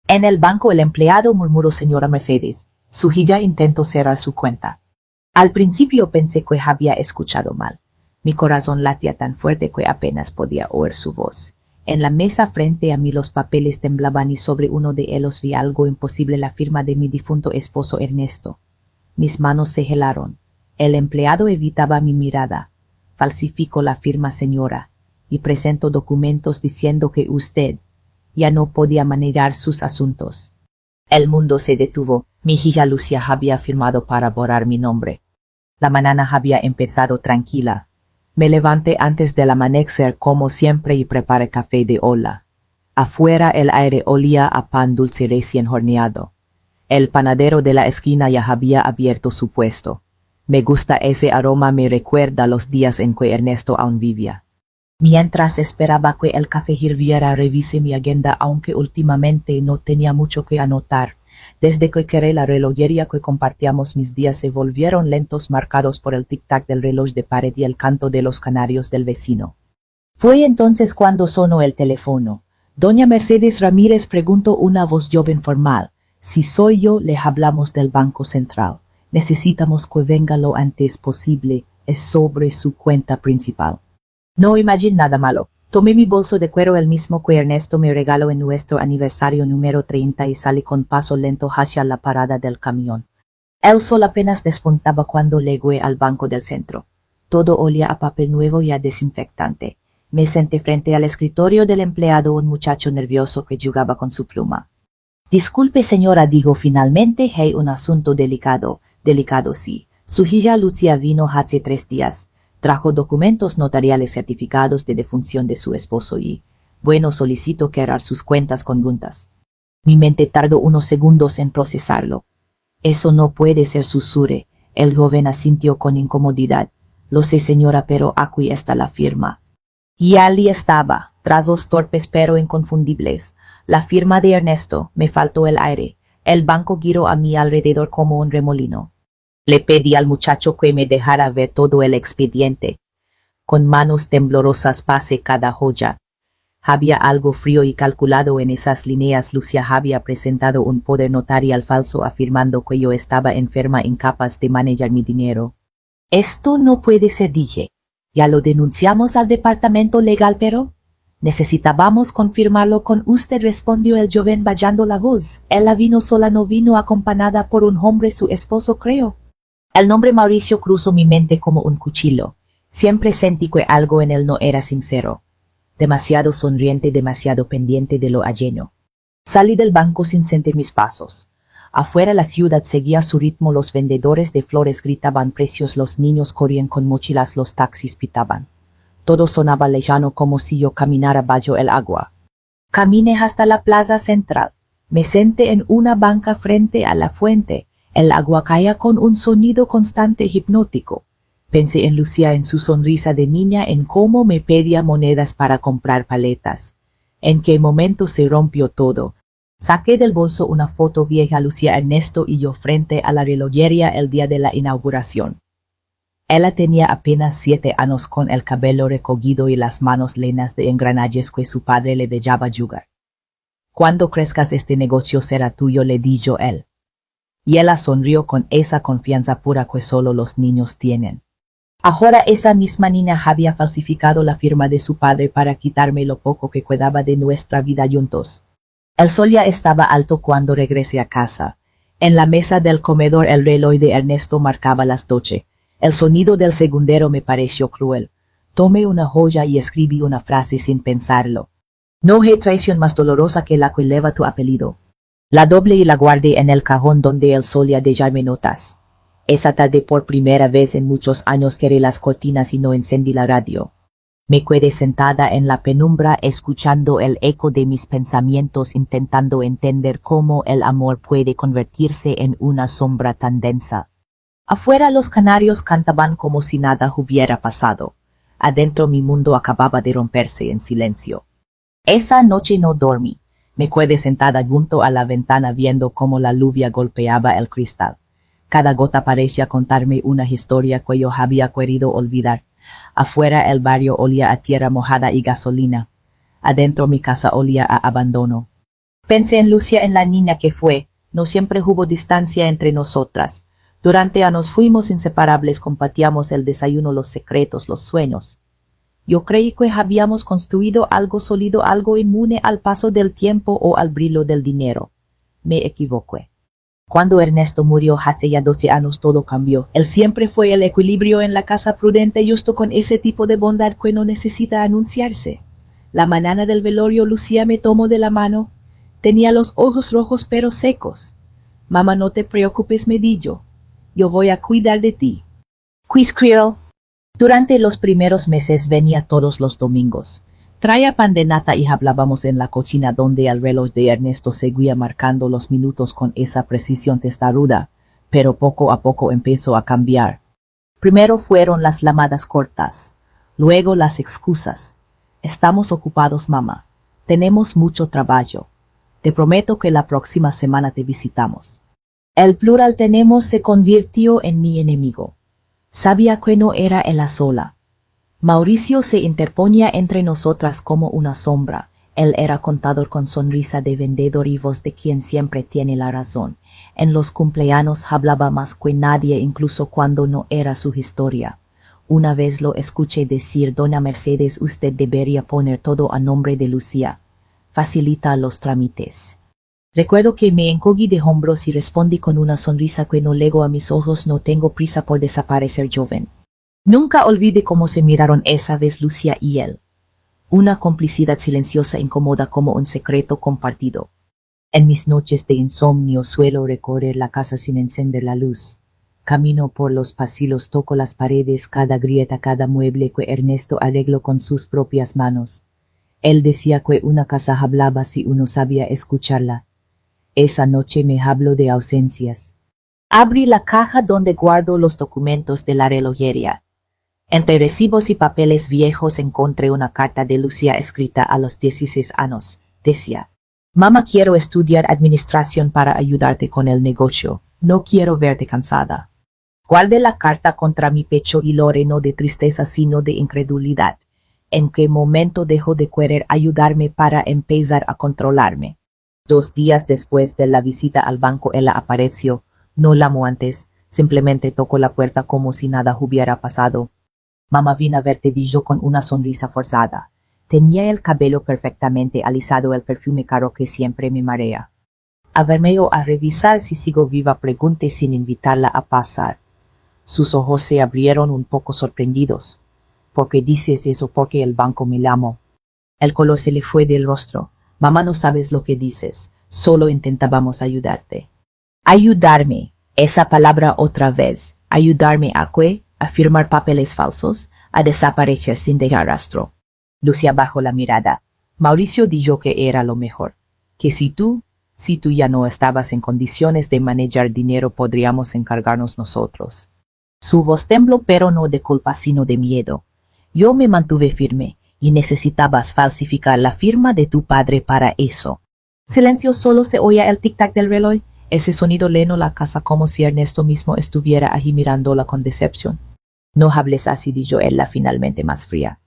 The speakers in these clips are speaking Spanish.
En el banco el empleado murmuró señora Mercedes. Su hija intentó cerrar su cuenta. Al principio pensé que había escuchado mal. Mi corazón latía tan fuerte que apenas podía oír su voz. En la mesa frente a mí los papeles temblaban y sobre uno de ellos vi algo imposible, la firma de mi difunto esposo Ernesto. Mis manos se helaron. El empleado evitaba mi mirada. Falsifico la firma, señora, y presento documentos diciendo que usted ya no podía manejar sus asuntos. El mundo se detuvo. Mi hija Lucia había firmado para borrar mi nombre. La mañana había empezado tranquila. Me levanté antes del amanecer como siempre y preparé café de ola. Afuera el aire olía a pan dulce recién horneado. El panadero de la esquina ya había abierto su puesto. Me gusta ese aroma, me recuerda los días en que Ernesto aún vivía. Mientras esperaba que el café hirviera, revisé mi agenda, aunque últimamente no tenía mucho que anotar. Desde que creé la relojería que compartíamos, mis días se volvieron lentos, marcados por el tic-tac del reloj de pared y el canto de los canarios del vecino. Fue entonces cuando sonó el teléfono. Doña Mercedes Ramírez, preguntó una voz joven formal. Si soy yo, le hablamos del Banco Central. Necesitamos que venga lo antes posible. Es sobre su cuenta principal. No imagino nada malo. Tomé mi bolso de cuero, el mismo que Ernesto me regaló en nuestro aniversario número 30, y salí con paso lento hacia la parada del camión. El sol apenas despuntaba cuando llegué al banco del centro. Todo olía a papel nuevo y a desinfectante. Me senté frente al escritorio del empleado, un muchacho nervioso que jugaba con su pluma. Disculpe, señora, dijo finalmente, hay un asunto delicado. Delicado, sí. Su hija Lucia vino hace 3 días. Trajo documentos notariales certificados de defunción de su esposo y, bueno, solicito cerrar sus cuentas conjuntas. Mi mente tardó unos segundos en procesarlo. Eso no puede ser, susurré. El joven asintió con incomodidad. Lo sé, señora, pero aquí está la firma. Y allí estaba, trazos torpes pero inconfundibles, la firma de Ernesto. Me faltó el aire. El banco giró a mi alrededor como un remolino. Le pedí al muchacho que me dejara ver todo el expediente. Con manos temblorosas pasé cada joya. Había algo frío y calculado en esas líneas. Lucia había presentado un poder notarial falso afirmando que yo estaba enferma, incapaz de manejar mi dinero. Esto no puede ser, dije. Ya lo denunciamos al departamento legal, pero necesitábamos confirmarlo con usted, respondió el joven bajando la voz. Ella vino sola, no vino acompañada por un hombre, su esposo, creo. El nombre Mauricio cruzó mi mente como un cuchillo. Siempre sentí que algo en él no era sincero. Demasiado sonriente, demasiado pendiente de lo ajeno. Salí del banco sin sentir mis pasos. Afuera la ciudad seguía su ritmo, los vendedores de flores gritaban precios, los niños corrían con mochilas, los taxis pitaban. Todo sonaba lejano, como si yo caminara bajo el agua. Caminé hasta la plaza central. Me senté en una banca frente a la fuente. El agua caía con un sonido constante hipnótico. Pensé en Lucia, en su sonrisa de niña, en cómo me pedía monedas para comprar paletas. En qué momento se rompió todo. Saqué del bolso una foto vieja, Lucia, Ernesto y yo frente a la relojería el día de la inauguración. Ella tenía apenas 7 años, con el cabello recogido y las manos llenas de engranajes que su padre le dejaba jugar. Cuando crezcas este negocio será tuyo, le di yo él. Y ella sonrió con esa confianza pura que solo los niños tienen. Ahora esa misma niña había falsificado la firma de su padre para quitarme lo poco que quedaba de nuestra vida juntos. El sol ya estaba alto cuando regresé a casa. En la mesa del comedor el reloj de Ernesto marcaba las 12. El sonido del segundero me pareció cruel. Tomé una joya y escribí una frase sin pensarlo. No hay traición más dolorosa que la que lleva tu apellido. La doble y la guardé en el cajón donde el solía dejarme notas. Esa tarde, por primera vez en muchos años, cerré las cortinas y no encendí la radio. Me quedé sentada en la penumbra, escuchando el eco de mis pensamientos, intentando entender cómo el amor puede convertirse en una sombra tan densa. Afuera los canarios cantaban como si nada hubiera pasado. Adentro mi mundo acababa de romperse en silencio. Esa noche no dormí. Me quedé sentada junto a la ventana viendo cómo la lluvia golpeaba el cristal. Cada gota parecía contarme una historia que yo había querido olvidar. Afuera el barrio olía a tierra mojada y gasolina. Adentro mi casa olía a abandono. Pensé en Lucia, en la niña que fue. No siempre hubo distancia entre nosotras. Durante años fuimos inseparables, compartíamos el desayuno, los secretos, los sueños. Yo creí que habíamos construido algo sólido, algo inmune al paso del tiempo o al brillo del dinero. Me equivoqué. Cuando Ernesto murió hace ya 12 años todo cambió. Él siempre fue el equilibrio en la casa, prudente, justo, con ese tipo de bondad que no necesita anunciarse. La mañana del velorio Lucía me tomó de la mano. Tenía los ojos rojos pero secos. Mamá, no te preocupes, me dijo. Yo voy a cuidar de ti. Quizquirl. Durante los primeros meses venía todos los domingos. Traía pan de nata y hablábamos en la cocina, donde el reloj de Ernesto seguía marcando los minutos con esa precisión testaruda, pero poco a poco empezó a cambiar. Primero fueron las llamadas cortas, luego las excusas. Estamos ocupados, mamá. Tenemos mucho trabajo. Te prometo que la próxima semana te visitamos. El plural tenemos se convirtió en mi enemigo. Sabía que no era ella sola. Mauricio se interponía entre nosotras como una sombra. Él era contador con sonrisa de vendedor y voz de quien siempre tiene la razón. En los cumpleaños hablaba más que nadie, incluso cuando no era su historia. Una vez lo escuché decir: Doña Mercedes, usted debería poner todo a nombre de Lucía. Facilita los trámites. Recuerdo que me encogí de hombros y respondí con una sonrisa que no legó a mis ojos: no tengo prisa por desaparecer, joven. Nunca olvidé cómo se miraron esa vez Lucía y él. Una complicidad silenciosa, incómoda, como un secreto compartido. En mis noches de insomnio suelo recorrer la casa sin encender la luz. Camino por los pasillos, toco las paredes, cada grieta, cada mueble que Ernesto arregló con sus propias manos. Él decía que una casa hablaba si uno sabía escucharla. Esa noche me habló de ausencias. Abrí la caja donde guardo los documentos de la relojería. Entre recibos y papeles viejos encontré una carta de Lucía escrita a los 16 años. Decía: Mamá, quiero estudiar administración para ayudarte con el negocio. No quiero verte cansada. Guardé la carta contra mi pecho y lo llenó de tristeza, sino de incredulidad. ¿En qué momento dejó de querer ayudarme para empezar a controlarme? 2 días después de la visita al banco, ella apareció. No llamó antes, simplemente tocó la puerta como si nada hubiera pasado. Mamá, vine a verte, dijo con una sonrisa forzada. Tenía el cabello perfectamente alisado, el perfume caro que siempre me marea. A verme o a revisar si sigo viva, pregunté sin invitarla a pasar. Sus ojos se abrieron un poco sorprendidos. ¿Por qué dices eso? Porque el banco me llamó. El color se le fue del rostro. Mamá, no sabes lo que dices. Solo intentábamos ayudarte. Ayudarme. Esa palabra otra vez. ¿Ayudarme a qué? ¿A firmar papeles falsos? ¿A desaparecer sin dejar rastro? Lucía bajó la mirada. Mauricio dijo que era lo mejor. Que si tú ya no estabas en condiciones de manejar dinero, podríamos encargarnos nosotros. Su voz tembló, pero no de culpa sino de miedo. Yo me mantuve firme. Y necesitabas falsificar la firma de tu padre para eso. Silencio, solo se oía el tic-tac del reloj. Ese sonido llenó la casa como si Ernesto mismo estuviera allí mirándola con decepción. No hables así, dijo ella finalmente más fría.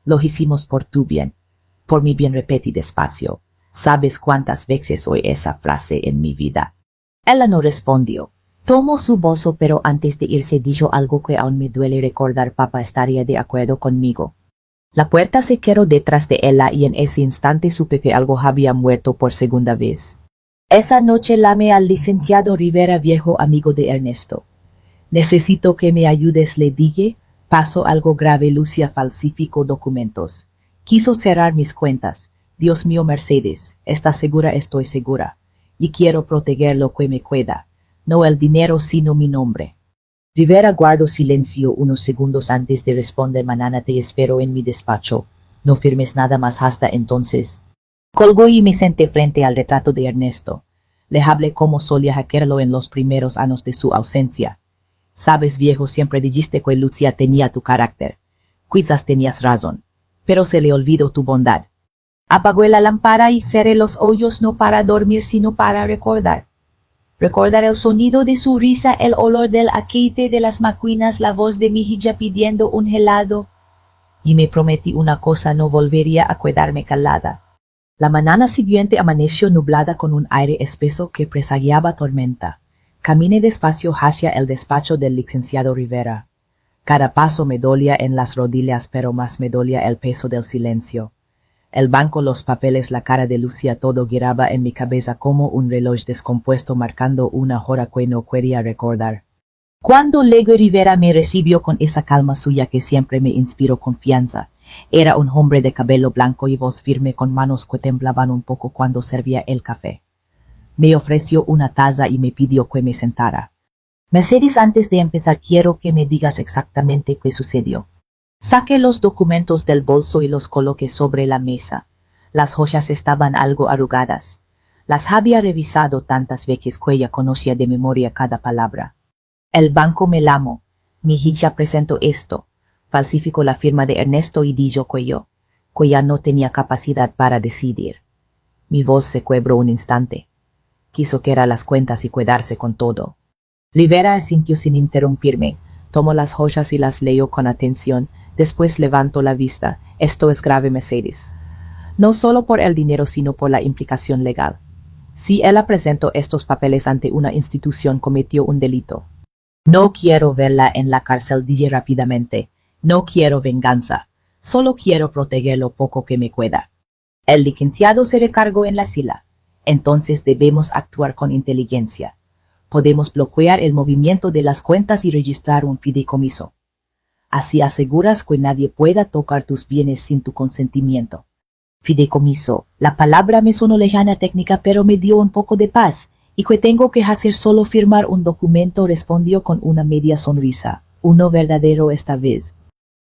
Lo hicimos por tu bien. Por mi bien, repetí despacio. ¿Sabes cuántas veces oí esa frase en mi vida? Ella no respondió. Tomó su bolso, pero antes de irse dijo algo que aún me duele recordar. Papá estaría de acuerdo conmigo. La puerta se cerró detrás de ella y en ese instante supe que algo había muerto por segunda vez. Esa noche llamé al licenciado Rivera, viejo amigo de Ernesto. Necesito que me ayudes, le dije. Pasó algo grave. Lucía falsificó documentos. Quiso cerrar mis cuentas. Dios mío, Mercedes, ¿estás segura? Estoy segura. Y quiero proteger lo que me queda. No el dinero, sino mi nombre. Rivera guardó silencio unos segundos antes de responder. Mañana te espero en mi despacho. No firmes nada más hasta entonces. Colgó y me senté frente al retrato de Ernesto. Le hablé como solía hacerlo en los primeros años de su ausencia. Sabes, viejo, siempre dijiste que Lucía tenía tu carácter. Quizás tenías razón, pero se le olvidó tu bondad. Apagó la lámpara y cerré los ojos, no para dormir, sino para recordar. Recordar el sonido de su risa, el olor del aceite de las máquinas, la voz de mi hija pidiendo un helado. Y me prometí una cosa: no volvería a quedarme calada. La mañana siguiente amaneció nublada con un aire espeso que presagiaba tormenta. Caminé despacio hacia el despacho del licenciado Rivera. Cada paso me dolía en las rodillas, pero más me dolía el peso del silencio. El banco, los papeles, la cara de Lucía, todo giraba en mi cabeza como un reloj descompuesto marcando una hora que no quería recordar. Cuando Lego Rivera me recibió con esa calma suya que siempre me inspiró confianza, era un hombre de cabello blanco y voz firme con manos que temblaban un poco cuando servía el café. Me ofreció una taza y me pidió que me sentara. Mercedes, antes de empezar quiero que me digas exactamente qué sucedió. Saqué los documentos del bolso y los coloqué sobre la mesa. Las hojas estaban algo arrugadas. Las había revisado tantas veces que ya conocía de memoria cada palabra. El banco me llamó. Mi hija presentó esto. Falsificó la firma de Ernesto y dijo que ya no tenía capacidad para decidir. Mi voz se quebró un instante. Quiso que era las cuentas y quedarse con todo. Rivera asintió sin interrumpirme. Tomó las hojas y las leyó con atención. Después levantó la vista. Esto es grave, Mercedes. No solo por el dinero, sino por la implicación legal. Si ella presentó estos papeles ante una institución, cometió un delito. No quiero verla en la cárcel, dije rápidamente. No quiero venganza. Solo quiero proteger lo poco que me queda. El licenciado se recargó en la silla. Entonces debemos actuar con inteligencia. Podemos bloquear el movimiento de las cuentas y registrar un fideicomiso. Así aseguras que nadie pueda tocar tus bienes sin tu consentimiento. Fideicomiso. La palabra me sonó lejana, técnica, pero me dio un poco de paz. ¿Y que tengo que hacer? Solo firmar un documento, respondió con una media sonrisa. Uno verdadero esta vez.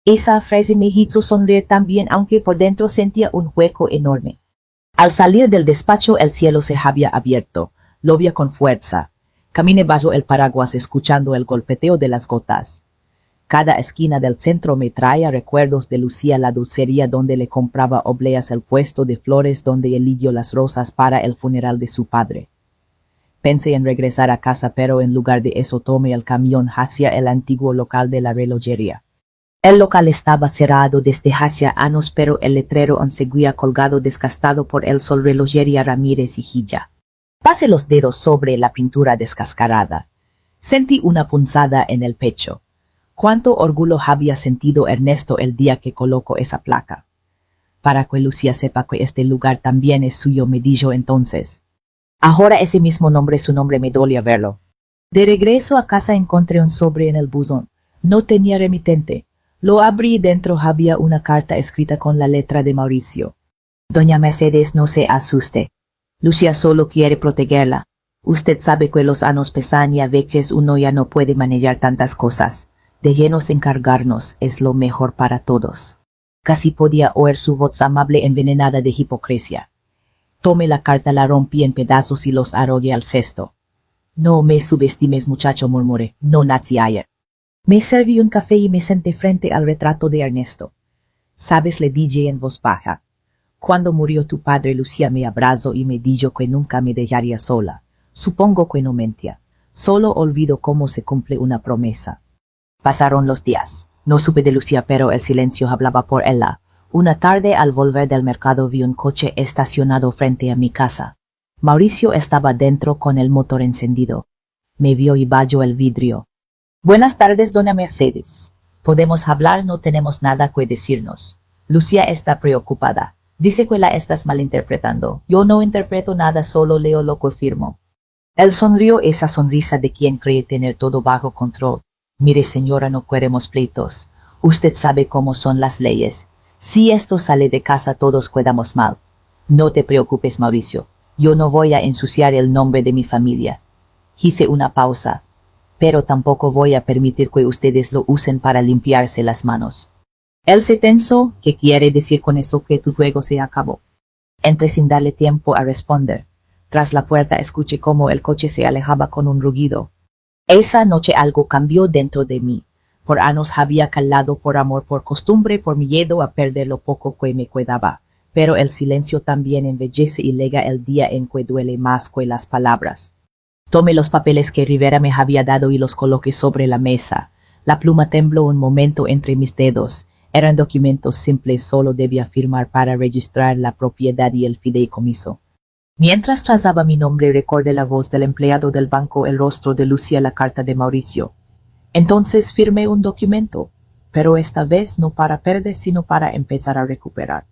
Esa frase me hizo sonreír también, aunque por dentro sentía un hueco enorme. Al salir del despacho el cielo se había abierto. Llovía con fuerza. Caminé bajo el paraguas escuchando el golpeteo de las gotas. Cada esquina del centro me traía recuerdos de Lucía, la dulcería donde le compraba obleas, el puesto de flores donde eligió las rosas para el funeral de su padre. Pensé en regresar a casa, pero en lugar de eso tomé el camión hacia el antiguo local de la relojería. El local estaba cerrado desde hacía años, pero el letrero aún seguía colgado desgastado por el sol: Relojería Ramírez y Hilla. Pasé los dedos sobre la pintura descascarada. Sentí una punzada en el pecho. Cuánto orgullo había sentido Ernesto el día que colocó esa placa. Para que Lucía sepa que este lugar también es suyo, me dijo entonces. Ahora ese mismo nombre, su nombre, me dolía verlo. De regreso a casa encontré un sobre en el buzón. No tenía remitente. Lo abrí y dentro había una carta escrita con la letra de Mauricio. Doña Mercedes, no se asuste. Lucía solo quiere protegerla. Usted sabe que los años pesan y a veces uno ya no puede manejar tantas cosas. Déjenos encargarnos, es lo mejor para todos. Casi podía oír su voz amable envenenada de hipocresía. Tomé la carta, la rompí en pedazos y los arrogué al cesto. No me subestimes, muchacho, murmuré. No nací ayer. Me serví un café y me senté frente al retrato de Ernesto. Sabes, le dije en voz baja. Cuando murió tu padre, Lucía me abrazó y me dijo que nunca me dejaría sola. Supongo que no mentía. Solo olvido cómo se cumple una promesa. Pasaron los días. No supe de Lucía, pero el silencio hablaba por ella. Una tarde, al volver del mercado, vi un coche estacionado frente a mi casa. Mauricio estaba dentro con el motor encendido. Me vio y bajó el vidrio. Buenas tardes, doña Mercedes. ¿Podemos hablar? No tenemos nada que decirnos. Lucía está preocupada. Dice que la estás malinterpretando. Yo no interpreto nada, solo leo lo que firmo. Él sonrió, esa sonrisa de quien cree tener todo bajo control. Mire, señora, no queremos pleitos. Usted sabe cómo son las leyes. Si esto sale de casa, todos quedamos mal. No te preocupes, Mauricio. Yo no voy a ensuciar el nombre de mi familia. Hice una pausa. Pero tampoco voy a permitir que ustedes lo usen para limpiarse las manos. Él se tensó. ¿Qué quiere decir con eso? Que tu juego se acabó. Entré sin darle tiempo a responder. Tras la puerta escuché cómo el coche se alejaba con un rugido. Esa noche algo cambió dentro de mí. Por años había calado, por amor, por costumbre, por miedo a perder lo poco que me quedaba. Pero el silencio también embellece y lega el día en que duele más que las palabras. Tomé los papeles que Rivera me había dado y los coloqué sobre la mesa. La pluma tembló un momento entre mis dedos. Eran documentos simples, solo debía firmar para registrar la propiedad y el fideicomiso. Mientras trazaba mi nombre, recordé la voz del empleado del banco, el rostro de Lucia, la carta de Mauricio. Entonces firmé un documento, pero esta vez no para perder, sino para empezar a recuperar.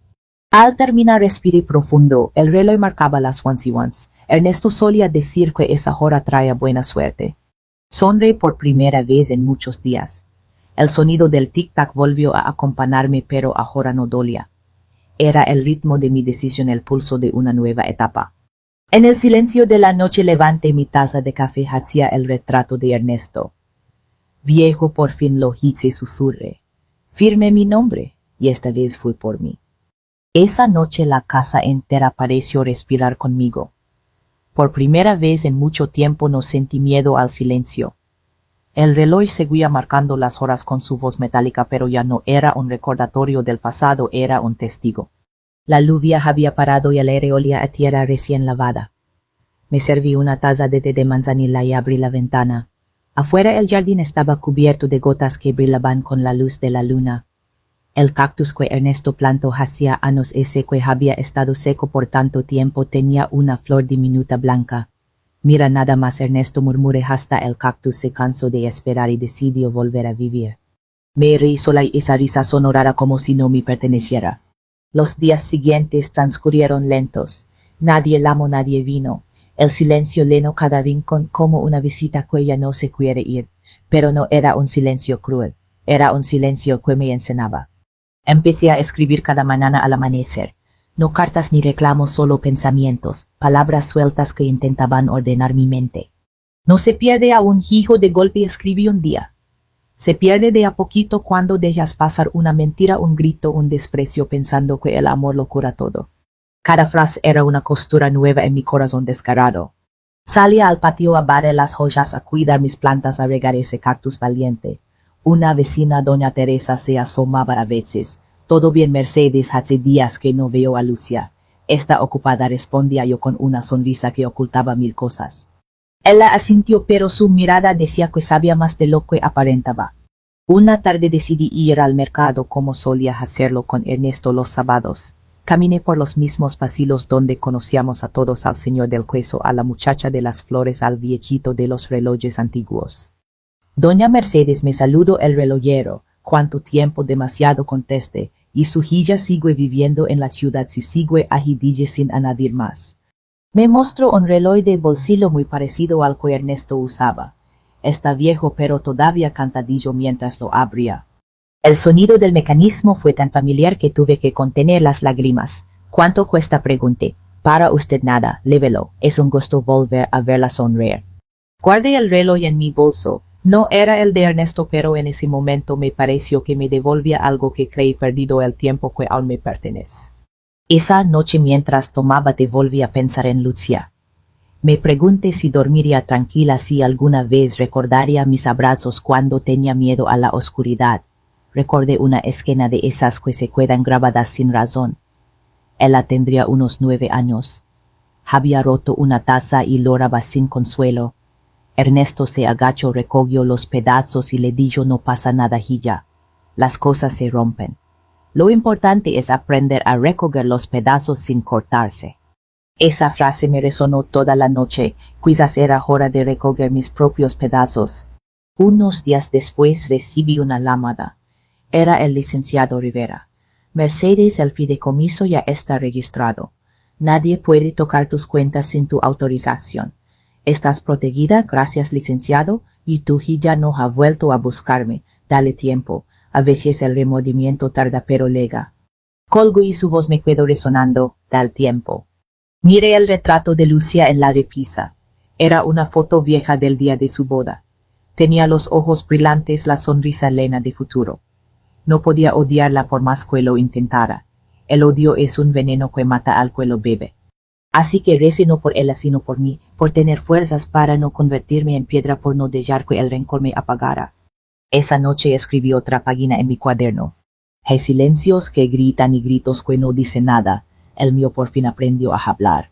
Al terminar respiré profundo. El reloj marcaba las 11:01. Ernesto solía decir que esa hora traía buena suerte. Sonreí por primera vez en muchos días. El sonido del tic-tac volvió a acompañarme, pero ahora no dolía. Era el ritmo de mi decisión, el pulso de una nueva etapa. En el silencio de la noche levanté mi taza de café hacia el retrato de Ernesto. Viejo, por fin lo hice, susurré. Firmé mi nombre, y esta vez fue por mí. Esa noche la casa entera pareció respirar conmigo. Por primera vez en mucho tiempo no sentí miedo al silencio. El reloj seguía marcando las horas con su voz metálica, pero ya no era un recordatorio del pasado, era un testigo. La lluvia había parado y el aire olía a tierra recién lavada. Me serví una taza de té de manzanilla y abrí la ventana. Afuera el jardín estaba cubierto de gotas que brillaban con la luz de la luna. El cactus que Ernesto plantó hacía años, ese que había estado seco por tanto tiempo, tenía una flor diminuta blanca. Mira nada más, Ernesto, murmuré. Hasta el cactus se cansó de esperar y decidió volver a vivir. Me reí sola y esa risa sonora como si no me perteneciera. Los días siguientes transcurrieron lentos. Nadie llamó, nadie vino. El silencio llenó cada rincón como una visita que ya no se quiere ir. Pero no era un silencio cruel. Era un silencio que me enseñaba. Empecé a escribir cada mañana al amanecer. No cartas ni reclamos, solo pensamientos, palabras sueltas que intentaban ordenar mi mente. No se pierde a un hijo de golpe, escribí un día. Se pierde de a poquito cuando dejas pasar una mentira, un grito, un desprecio, pensando que el amor lo cura todo. Cada frase era una costura nueva en mi corazón desgarrado. Salía al patio a barrer las joyas, a cuidar mis plantas, a regar ese cactus valiente. Una vecina, doña Teresa, se asomaba a veces. Todo bien, Mercedes, hace días que no veo a Lucia. Está ocupada, respondía yo con una sonrisa que ocultaba mil cosas. Ella asintió, pero su mirada decía que sabía más de lo que aparentaba. Una tarde decidí ir al mercado como solía hacerlo con Ernesto los sábados. Caminé por los mismos pasillos donde conocíamos a todos, al señor del queso, a la muchacha de las flores, al viejito de los relojes antiguos. Doña Mercedes, me saludó el relojero. ¿Cuánto tiempo? Demasiado, contesté. Y su hija sigue viviendo en la ciudad, si sigue allí, dije sin añadir más. Me mostró un reloj de bolsillo muy parecido al que Ernesto usaba. Está viejo, pero todavía cantadillo mientras lo abría. El sonido del mecanismo fue tan familiar que tuve que contener las lágrimas. ¿Cuánto cuesta?, pregunté. Para usted nada, lévelo. Es un gusto volver a verla sonreír. Guardé el reloj en mi bolso. No era el de Ernesto, pero en ese momento me pareció que me devolvía algo que creí perdido, el tiempo que aún me pertenece. Esa noche, mientras tomaba té, volví a pensar en Lucia. Me pregunté si dormiría tranquila, si alguna vez recordaría mis abrazos cuando tenía miedo a la oscuridad. Recordé una escena de esas que se quedan grabadas sin razón. Ella tendría unos 9 años. Había roto una taza y lloraba sin consuelo. Ernesto se agachó, recogió los pedazos y le dijo: no pasa nada, hija. Las cosas se rompen. Lo importante es aprender a recoger los pedazos sin cortarse. Esa frase me resonó toda la noche. Quizás era hora de recoger mis propios pedazos. Unos días después recibí una llamada. Era el licenciado Rivera. Mercedes, el fideicomiso ya está registrado. Nadie puede tocar tus cuentas sin tu autorización. Estás protegida, gracias, licenciado, y tu hija no ha vuelto a buscarme. Dale tiempo. A veces el remordimiento tarda, pero llega. Colgo y su voz me quedó resonando. Dale tiempo. Miré el retrato de Lucia en la repisa. Era una foto vieja del día de su boda. Tenía los ojos brillantes, la sonrisa llena de futuro. No podía odiarla por más que lo intentara. El odio es un veneno que mata al que lo bebe. Así que recé no por ella sino por mí, por tener fuerzas para no convertirme en piedra, por no dejar que el rencor me apagara. Esa noche escribí otra página en mi cuaderno. Hay silencios que gritan y gritos que no dicen nada. El mío por fin aprendió a hablar.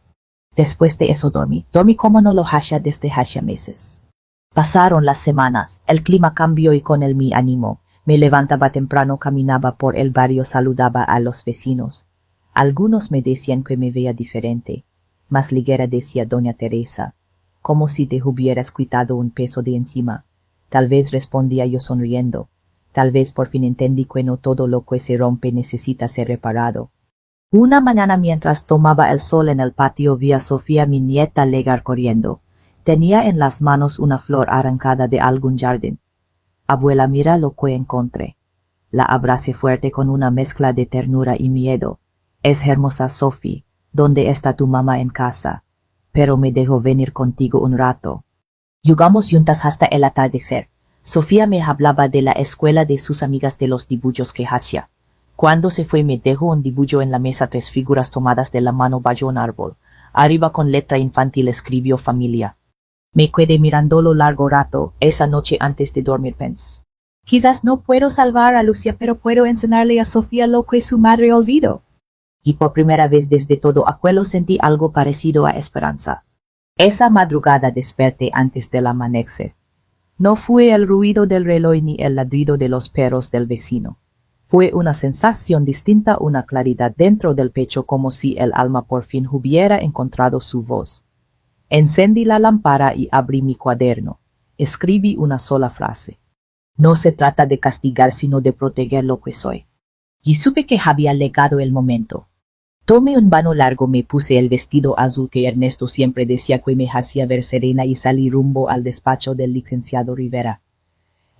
Después de eso dormí como no lo hacía desde hacía meses. Pasaron las semanas, el clima cambió y con él mi ánimo. Me levantaba temprano, caminaba por el barrio, saludaba a los vecinos. Algunos me decían que me veía diferente. Más ligera, decía doña Teresa, como si te hubieras quitado un peso de encima. Tal vez, respondía yo sonriendo. Tal vez por fin entendí que no todo lo que se rompe necesita ser reparado. Una mañana, mientras tomaba el sol en el patio, vi a Sofía, mi nieta, llegar corriendo. Tenía en las manos una flor arrancada de algún jardín. Abuela, mira lo que encontré. La abracé fuerte con una mezcla de ternura y miedo. Es hermosa, Sofía. ¿Dónde está tu mamá? En casa. Pero me dejó venir contigo un rato. Jugamos juntas hasta el atardecer. Sofía me hablaba de la escuela, de sus amigas, de los dibujos que hacía. Cuando se fue me dejó un dibujo en la mesa, 3 figuras tomadas de la mano bajo un árbol. Arriba con letra infantil escribió familia. Me quedé mirándolo largo rato. Esa noche antes de dormir pensé: quizás no puedo salvar a Lucia, pero puedo enseñarle a Sofía lo que su madre olvidó. Y por primera vez desde todo aquello sentí algo parecido a esperanza. Esa madrugada desperté antes del amanecer. No fue el ruido del reloj ni el ladrido de los perros del vecino. Fue una sensación distinta, una claridad dentro del pecho, como si el alma por fin hubiera encontrado su voz. Encendí la lámpara y abrí mi cuaderno. Escribí una sola frase. No se trata de castigar, sino de proteger lo que soy. Y supe que había llegado el momento. Tomé un baño largo, me puse el vestido azul que Ernesto siempre decía que me hacía ver serena y salí rumbo al despacho del licenciado Rivera.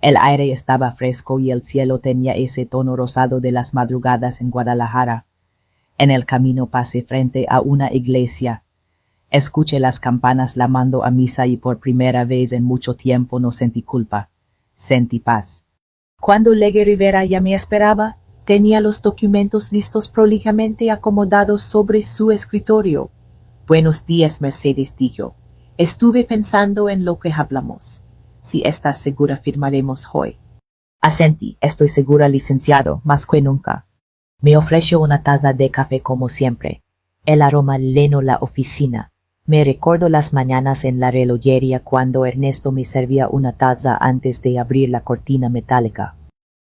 El aire estaba fresco y el cielo tenía ese tono rosado de las madrugadas en Guadalajara. En el camino pasé frente a una iglesia. Escuché las campanas llamando a misa y por primera vez en mucho tiempo no sentí culpa. Sentí paz. Cuando llegué, Rivera ya me esperaba. Tenía los documentos listos, prolijamente acomodados sobre su escritorio. Buenos días, Mercedes, dijo. Estuve pensando en lo que hablamos. Si estás segura, firmaremos hoy. Asentí. Estoy segura, licenciado, más que nunca. Me ofreció una taza de café como siempre. El aroma llenó la oficina. Me recuerdo las mañanas en la relojería cuando Ernesto me servía una taza antes de abrir la cortina metálica.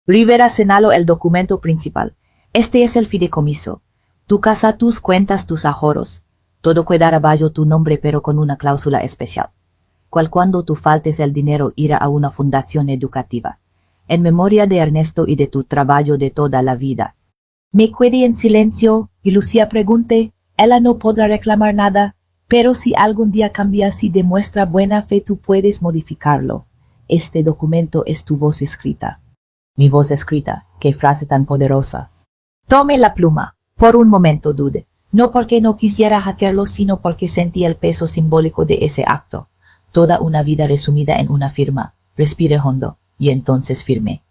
Rivera señaló el documento principal. Este es el fideicomiso. Tu casa, tus cuentas, tus ahorros. Todo quedará bajo tu nombre, pero con una cláusula especial. Cuando tú faltes, el dinero irá a una fundación educativa, en memoria de Ernesto y de tu trabajo de toda la vida. Me quedé en silencio y Lucía pregunté: ella no podrá reclamar nada, pero si algún día cambias y demuestra buena fe, tú puedes modificarlo. Este documento es tu voz escrita. Mi voz escrita, qué frase tan poderosa. Tomé la pluma. Por un momento dudé, no porque no quisiera hacerlo, sino porque sentí el peso simbólico de ese acto. Toda una vida resumida en una firma. Respiré hondo, y entonces firmé.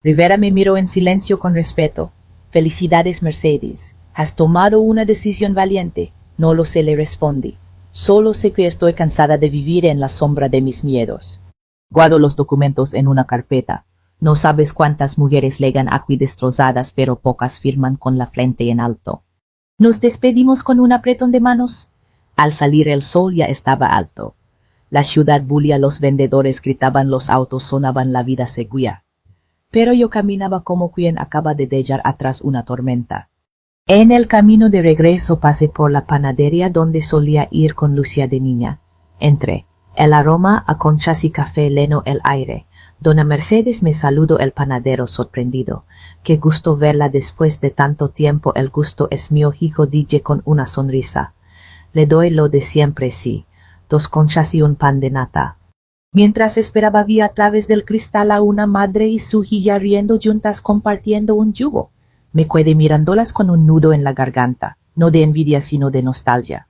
Rivera me miró en silencio con respeto. Felicidades, Mercedes. Has tomado una decisión valiente. No lo sé, le respondí. Solo sé que estoy cansada de vivir en la sombra de mis miedos. Guardo los documentos en una carpeta. No sabes cuántas mujeres llegan aquí destrozadas, pero pocas firman con la frente en alto. Nos despedimos con un apretón de manos. Al salir el sol ya estaba alto. La ciudad bullía, los vendedores gritaban, los autos sonaban, la vida seguía. Pero yo caminaba como quien acaba de dejar atrás una tormenta. En el camino de regreso pasé por la panadería donde solía ir con Lucia de niña. Entré. El aroma a conchas y café llenó el aire. Dona Mercedes me saludó, el panadero sorprendido. Qué gusto verla después de tanto tiempo. El gusto es mío, hijo, dije con una sonrisa. Le doy lo de siempre, sí. 2 conchas y un pan de nata. Mientras esperaba vi a través del cristal a una madre y su hija riendo juntas, compartiendo un yugo. Me quedé mirándolas con un nudo en la garganta, no de envidia sino de nostalgia.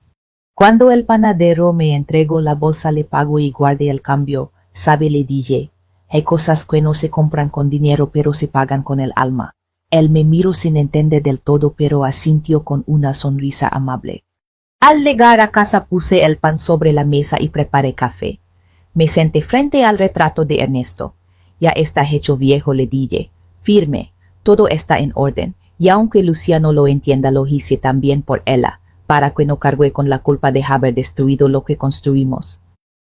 Cuando el panadero me entregó la bolsa, le pago y guardé el cambio. Sabe, le dije, hay cosas que no se compran con dinero, pero se pagan con el alma. Él me miró sin entender del todo, pero asintió con una sonrisa amable. Al llegar a casa puse el pan sobre la mesa y preparé café. Me senté frente al retrato de Ernesto. Ya está hecho viejo, le dije. Firme, todo está en orden, y aunque Lucía no lo entienda, lo hice también por ella, para que no cargue con la culpa de haber destruido lo que construimos.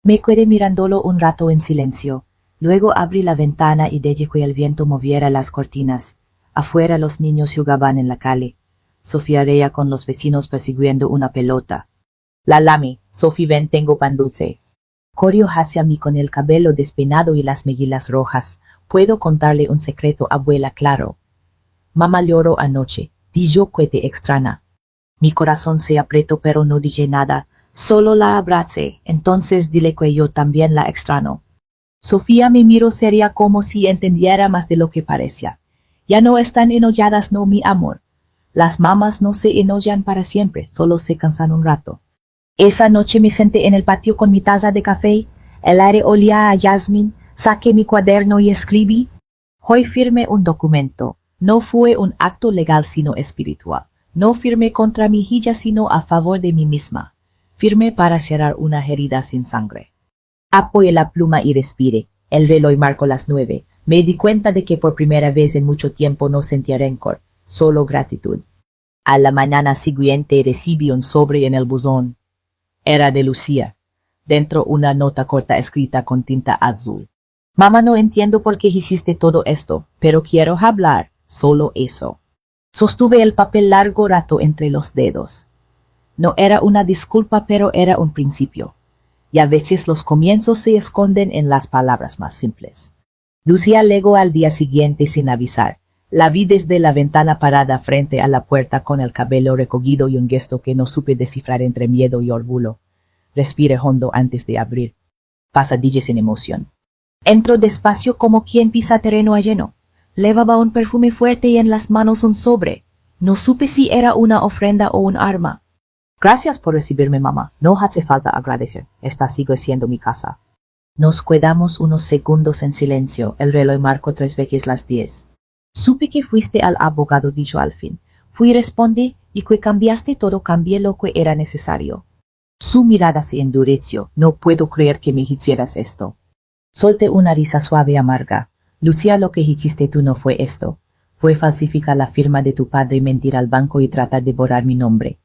Me quedé mirándolo un rato en silencio. Luego abrí la ventana y dejé que el viento moviera las cortinas. Afuera los niños jugaban en la calle. Sofía reía con los vecinos persiguiendo una pelota. La lame, Sofía, ven, tengo pan dulce. Corrió hacia mí con el cabello despeinado y las mejillas rojas. Puedo contarle un secreto, abuela, claro. Mamá lloró anoche. Di yo que te extraña. Mi corazón se apretó pero no dije nada. Solo la abracé. Entonces dile que yo también la extraño. Sofía me miró seria como si entendiera más de lo que parecía. Ya no están enojadas, no, mi amor. Las mamás no se enojan para siempre, solo se cansan un rato. Esa noche me senté en el patio con mi taza de café, el aire olía a jazmín, saqué mi cuaderno y escribí. Hoy firmé un documento. No fue un acto legal sino espiritual. No firmé contra mi hija sino a favor de mí misma. Firmé para cerrar una herida sin sangre. Apoyé la pluma y respiré. El reloj marcó las 9. Me di cuenta de que por primera vez en mucho tiempo no sentía rencor, solo gratitud. A la mañana siguiente recibí un sobre en el buzón. Era de Lucía. Dentro una nota corta escrita con tinta azul. Mamá, no entiendo por qué hiciste todo esto, pero quiero hablar, solo eso. Sostuve el papel largo rato entre los dedos. No era una disculpa, pero era un principio. Y a veces los comienzos se esconden en las palabras más simples. Lucía llegó al día siguiente sin avisar. La vi desde la ventana parada frente a la puerta con el cabello recogido y un gesto que no supe descifrar entre miedo y orgullo. Respiré hondo antes de abrir. Pasadilla sin emoción. Entró despacio como quien pisa terreno ajeno. Llevaba un perfume fuerte y en las manos un sobre. No supe si era una ofrenda o un arma. Gracias por recibirme, mamá. No hace falta agradecer. Esta sigue siendo mi casa. Nos quedamos unos segundos en silencio. El reloj marcó 3 veces las 10. Supe que fuiste al abogado, dijo al fin. Fui, respondí, y que cambiaste todo, cambié lo que era necesario. Su mirada se endureció. No puedo creer que me hicieras esto. Solté una risa suave y amarga. Lucía, lo que hiciste tú no fue esto. Fue falsificar la firma de tu padre, mentir al banco y tratar de borrar mi nombre.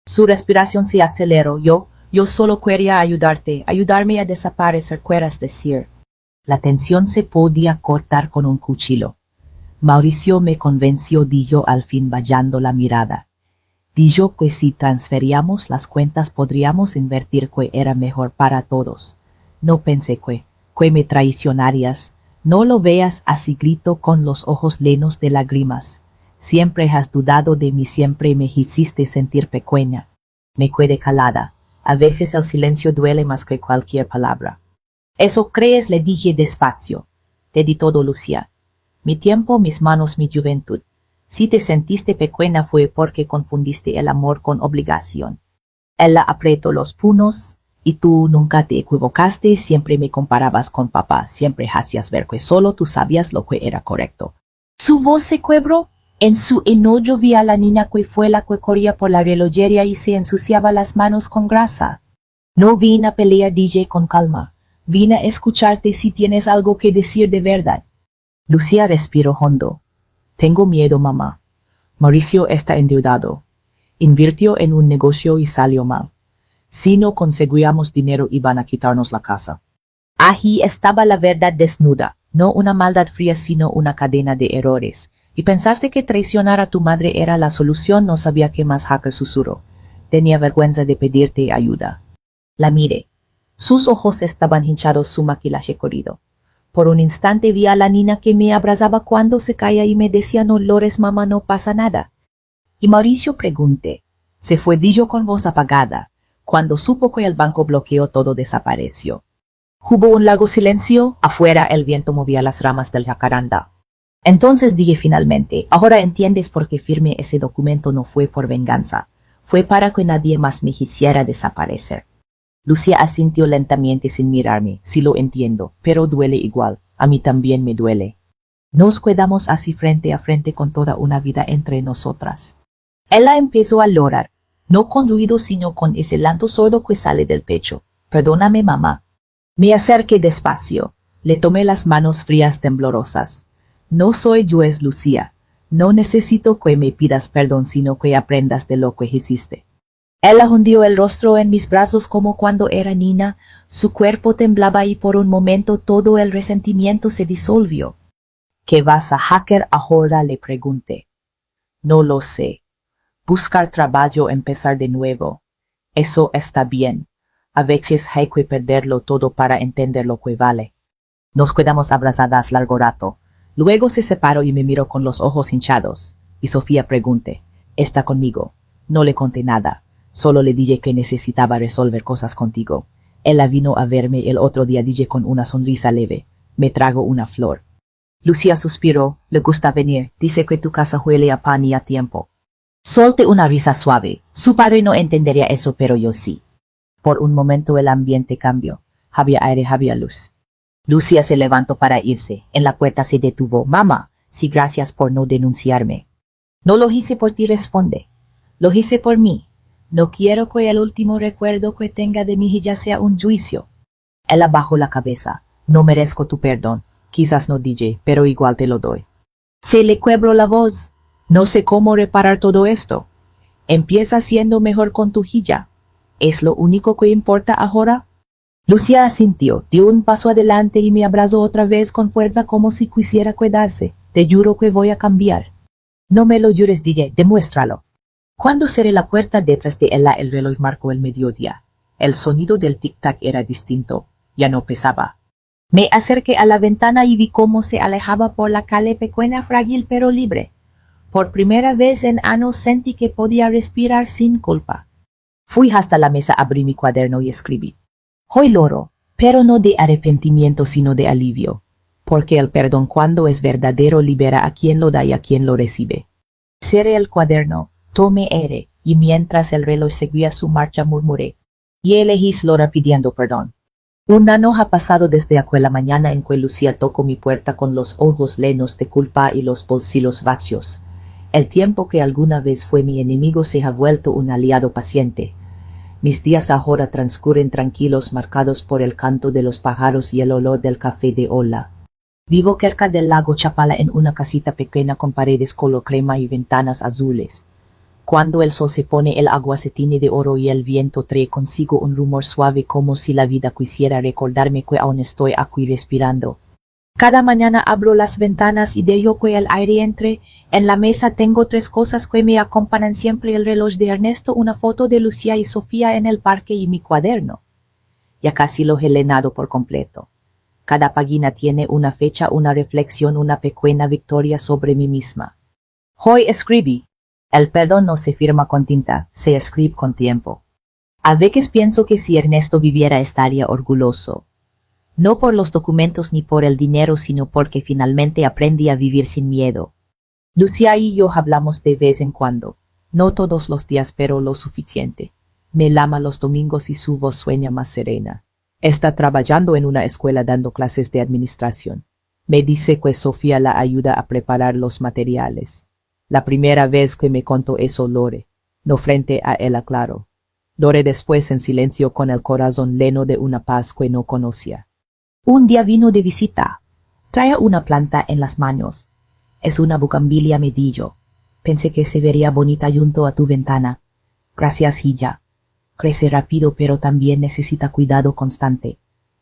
Su respiración se aceleró. Yo solo quería ayudarme a desaparecer, quieras decir. La tensión se podía cortar con un cuchillo. Mauricio me convenció, dijo al fin bajando la mirada. Dijo que si transferíamos las cuentas podríamos invertir, que era mejor para todos. No pensé que me traicionarías. No lo veas así, gritó con los ojos llenos de lágrimas. Siempre has dudado de mí, siempre me hiciste sentir pequeña. Me quedé calada. A veces el silencio duele más que cualquier palabra. ¿Eso crees?, le dije despacio. Te di todo, Lucía. Mi tiempo, mis manos, mi juventud. Si te sentiste pequeña fue porque confundiste el amor con obligación. Ella apretó los puños. Y tú nunca te equivocaste, siempre me comparabas con papá, siempre hacías ver que solo tú sabías lo que era correcto. Su voz se quebró. En su enojo vi a la niña que fue la que corría por la relojería y se ensuciaba las manos con grasa. No vine a pelear, dije con calma. Vine a escucharte si tienes algo que decir de verdad. Lucía respiró hondo. Tengo miedo, mamá. Mauricio está endeudado. Invirtió en un negocio y salió mal. Si no conseguíamos dinero iban a quitarnos la casa. Ahí estaba la verdad desnuda, no una maldad fría sino una cadena de errores. ¿Y pensaste que traicionar a tu madre era la solución? No sabía qué más. Hacker susurró. Tenía vergüenza de pedirte ayuda. La miré. Sus ojos estaban hinchados, su maquillaje corrido. Por un instante vi a la niña que me abrazaba cuando se caía y me decía: no llores, mamá, no pasa nada. Y Mauricio, pregunté. Se fue, dijo con voz apagada. Cuando supo que el banco bloqueó todo, desapareció. Hubo un largo silencio. Afuera el viento movía las ramas del jacaranda. Entonces dije finalmente: ahora entiendes por qué firmé ese documento. No fue por venganza. Fue para que nadie más me hiciera desaparecer. Lucía asintió lentamente sin mirarme. Sí, lo entiendo, pero duele igual. A mí también me duele. Nos quedamos así frente a frente con toda una vida entre nosotras. Ella empezó a llorar, no con ruido sino con ese llanto sordo que sale del pecho. Perdóname, mamá. Me acerqué despacio. Le tomé las manos frías temblorosas. No soy yo, es Lucía. No necesito que me pidas perdón sino que aprendas de lo que hiciste. Ella hundió el rostro en mis brazos como cuando era niña, su cuerpo temblaba y por un momento todo el resentimiento se disolvió. ¿Qué vas a hacer ahora?, le pregunté. No lo sé. Buscar trabajo, empezar de nuevo. Eso está bien. A veces hay que perderlo todo para entender lo que vale. Nos quedamos abrazadas largo rato. Luego se separó y me miró con los ojos hinchados. Y Sofía pregunté, ¿está conmigo? No le conté nada. Solo le dije que necesitaba resolver cosas contigo. Ella vino a verme el otro día, dije con una sonrisa leve. Me trago una flor. Lucía suspiró. Le gusta venir. Dice que tu casa huele a pan y a tiempo. Solté una risa suave. Su padre no entendería eso, pero yo sí. Por un momento el ambiente cambió. Había aire, había luz. Lucía se levantó para irse. En la puerta se detuvo. Mamá, sí, gracias por no denunciarme. No lo hice por ti, responde. Lo hice por mí. No quiero que el último recuerdo que tenga de mi hija sea un juicio. Ella bajó la cabeza. No merezco tu perdón. Quizás no, dije, pero igual te lo doy. Se le quebró la voz. No sé cómo reparar todo esto. Empieza siendo mejor con tu hija. ¿Es lo único que importa ahora? Lucía asintió, dio un paso adelante y me abrazó otra vez con fuerza como si quisiera cuidarse. Te juro que voy a cambiar. No me lo jures, dije, demuéstralo. Cuando cerré la puerta detrás de ella, el reloj marcó el mediodía. El sonido del tic-tac era distinto. Ya no pesaba. Me acerqué a la ventana y vi cómo se alejaba por la calle pequeña, frágil pero libre. Por primera vez en años sentí que podía respirar sin culpa. Fui hasta la mesa, abrí mi cuaderno y escribí. Hoy lloro, pero no de arrepentimiento sino de alivio. Porque el perdón, cuando es verdadero, libera a quien lo da y a quien lo recibe. Cerré el cuaderno, tomé aire, y mientras el reloj seguía su marcha murmuré. Y elegí Slora pidiendo perdón. Un año ha pasado desde aquella mañana en que Lucía tocó mi puerta con los ojos llenos de culpa y los bolsillos vacíos. El tiempo que alguna vez fue mi enemigo se ha vuelto un aliado paciente. Mis días ahora transcurren tranquilos, marcados por el canto de los pájaros y el olor del café de Ola. Vivo cerca del lago Chapala en una casita pequeña con paredes color crema y ventanas azules. Cuando el sol se pone, el agua se tiñe de oro y el viento trae consigo un rumor suave como si la vida quisiera recordarme que aún estoy aquí respirando. Cada mañana abro las ventanas y dejo que el aire entre. En la mesa tengo 3 cosas que me acompañan siempre: el reloj de Ernesto, una foto de Lucía y Sofía en el parque y mi cuaderno. Ya casi lo he llenado por completo. Cada página tiene una fecha, una reflexión, una pequeña victoria sobre mí misma. Hoy escribí. El perdón no se firma con tinta, se escribe con tiempo. A veces pienso que si Ernesto viviera estaría orgulloso. No por los documentos ni por el dinero, sino porque finalmente aprendí a vivir sin miedo. Lucía y yo hablamos de vez en cuando. No todos los días, pero lo suficiente. Me llama los domingos y su voz sueña más serena. Está trabajando en una escuela dando clases de administración. Me dice que Sofía la ayuda a preparar los materiales. La primera vez que me contó eso lloré. No frente a ella, claro. Lloré después en silencio, con el corazón lleno de una paz que no conocía. Un día vino de visita. Traía una planta en las manos. Es una bugambilia, me dijo. Pensé que se vería bonita junto a tu ventana. Gracias, hija. Crece rápido, pero también necesita cuidado constante.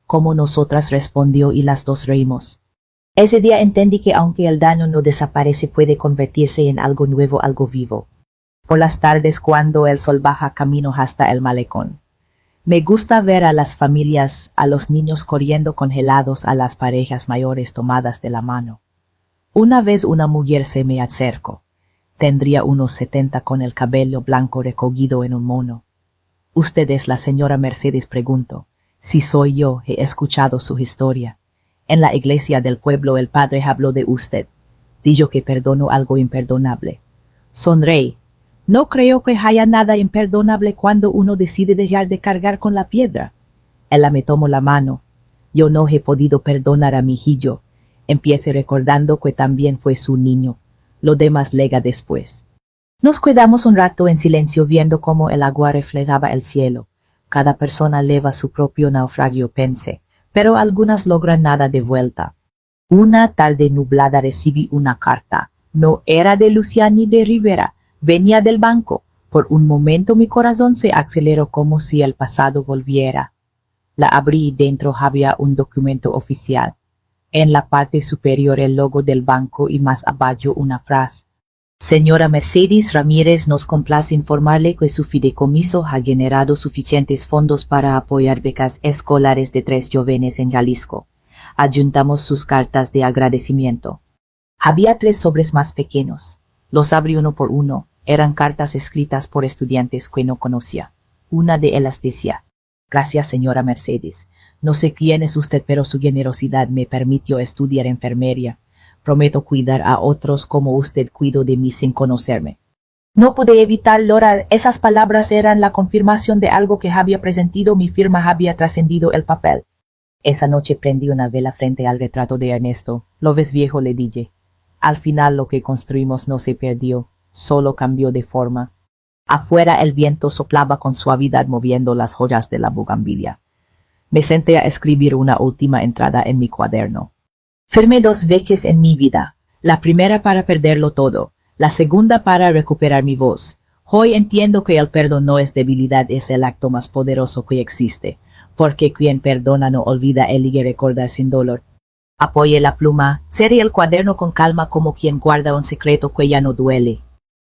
Como nosotras, respondió, y las dos reímos. Ese día entendí que aunque el daño no desaparece, puede convertirse en algo nuevo, algo vivo. Por las tardes, cuando el sol baja, camino hasta el malecón. Me gusta ver a las familias, a los niños corriendo congelados, a las parejas mayores tomadas de la mano. Una vez una mujer se me acercó. Tendría unos 70, con el cabello blanco recogido en un mono. ¿Usted es la señora Mercedes?, preguntó. Sí, soy yo, he escuchado su historia. En la iglesia del pueblo el padre habló de usted. Dijo que perdonó algo imperdonable. Sonreí. No creo que haya nada imperdonable cuando uno decide dejar de cargar con la piedra. Ella me tomó la mano. Yo no he podido perdonar a mi hijo. Empiece recordando que también fue su niño. Lo demás llega después. Nos quedamos un rato en silencio, viendo cómo el agua reflejaba el cielo. Cada persona lleva su propio naufragio, pensé, pero algunas logran nada de vuelta. Una tarde nublada recibí una carta. No era de Lucía ni de Rivera. Venía del banco. Por un momento mi corazón se aceleró como si el pasado volviera. La abrí y dentro había un documento oficial. En la parte superior el logo del banco y más abajo una frase. Señora Mercedes Ramírez, nos complace informarle que su fideicomiso ha generado suficientes fondos para apoyar becas escolares de 3 jóvenes en Jalisco. Adjuntamos sus cartas de agradecimiento. Había 3 sobres más pequeños. Los abrí uno por uno. Eran cartas escritas por estudiantes que no conocía. Una de ellas decía: gracias, señora Mercedes. No sé quién es usted, pero su generosidad me permitió estudiar enfermería. Prometo cuidar a otros como usted cuidó de mí sin conocerme. No pude evitar llorar. Esas palabras eran la confirmación de algo que había presentido. Mi firma había trascendido el papel. Esa noche prendí una vela frente al retrato de Ernesto. ¿Lo ves, viejo?, le dije. Al final lo que construimos no se perdió, solo cambió de forma. Afuera el viento soplaba con suavidad moviendo las joyas de la bugambilia. Me senté a escribir una última entrada en mi cuaderno. Firmé 2 veces en mi vida, la primera para perderlo todo, la segunda para recuperar mi voz. Hoy entiendo que el perdón no es debilidad, es el acto más poderoso que existe, porque quien perdona no olvida, elige recordar sin dolor. Apoyé la pluma, cerré el cuaderno con calma como quien guarda un secreto que ya no duele.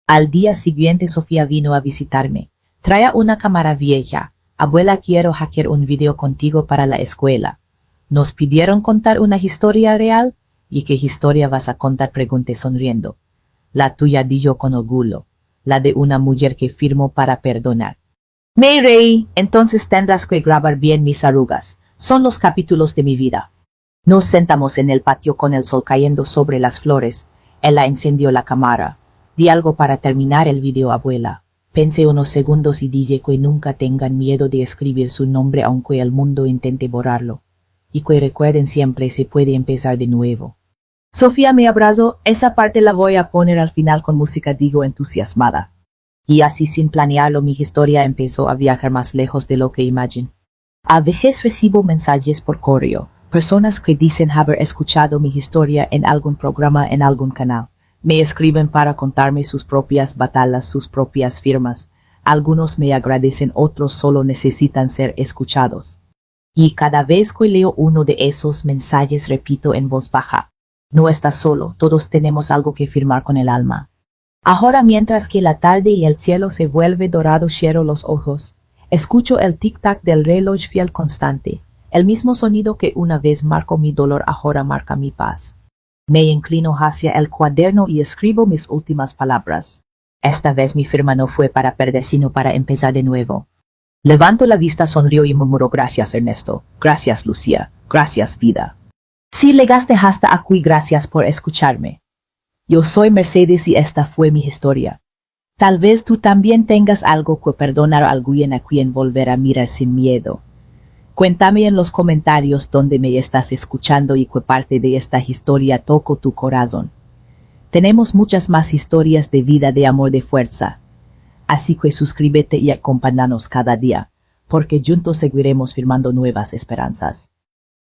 Al día siguiente Sofía vino a visitarme. Traía una cámara vieja. Abuela, quiero hackear un video contigo para la escuela. Nos pidieron contar una historia real. ¿Y qué historia vas a contar?, pregunté sonriendo. La tuya, di yo con orgullo. La de una mujer que firmó para perdonar. Me reí. Entonces tendrás que grabar bien mis arrugas. Son los capítulos de mi vida. Nos sentamos en el patio con el sol cayendo sobre las flores. Ella encendió la cámara. Di algo para terminar el video, abuela. Pensé unos segundos y dije que nunca tengan miedo de escribir su nombre aunque el mundo intente borrarlo. Y que recuerden siempre, se puede empezar de nuevo. Sofía me abrazó. Esa parte la voy a poner al final con música, digo entusiasmada. Y así, sin planearlo, mi historia empezó a viajar más lejos de lo que imaginé. A veces recibo mensajes por correo. Personas que dicen haber escuchado mi historia en algún programa, en algún canal. Me escriben para contarme sus propias batallas, sus propias firmas. Algunos me agradecen, otros solo necesitan ser escuchados. Y cada vez que leo uno de esos mensajes repito en voz baja: no estás solo, todos tenemos algo que firmar con el alma. Ahora, mientras que la tarde y el cielo se vuelve dorado, cierro los ojos. Escucho el tic-tac del reloj fiel constante. El mismo sonido que una vez marcó mi dolor ahora marca mi paz. Me inclino hacia el cuaderno y escribo mis últimas palabras. Esta vez mi firma no fue para perder, sino para empezar de nuevo. Levanto la vista, sonrío y murmuro: gracias, Ernesto. Gracias, Lucía. Gracias, vida. Si llegaste hasta aquí, gracias por escucharme. Yo soy Mercedes y esta fue mi historia. Tal vez tú también tengas algo que perdonar a alguien a quien volver a mirar sin miedo. Cuéntame en los comentarios dónde me estás escuchando y qué parte de esta historia tocó tu corazón. Tenemos muchas más historias de vida, de amor, de fuerza. Así que suscríbete y acompáñanos cada día, porque juntos seguiremos firmando nuevas esperanzas.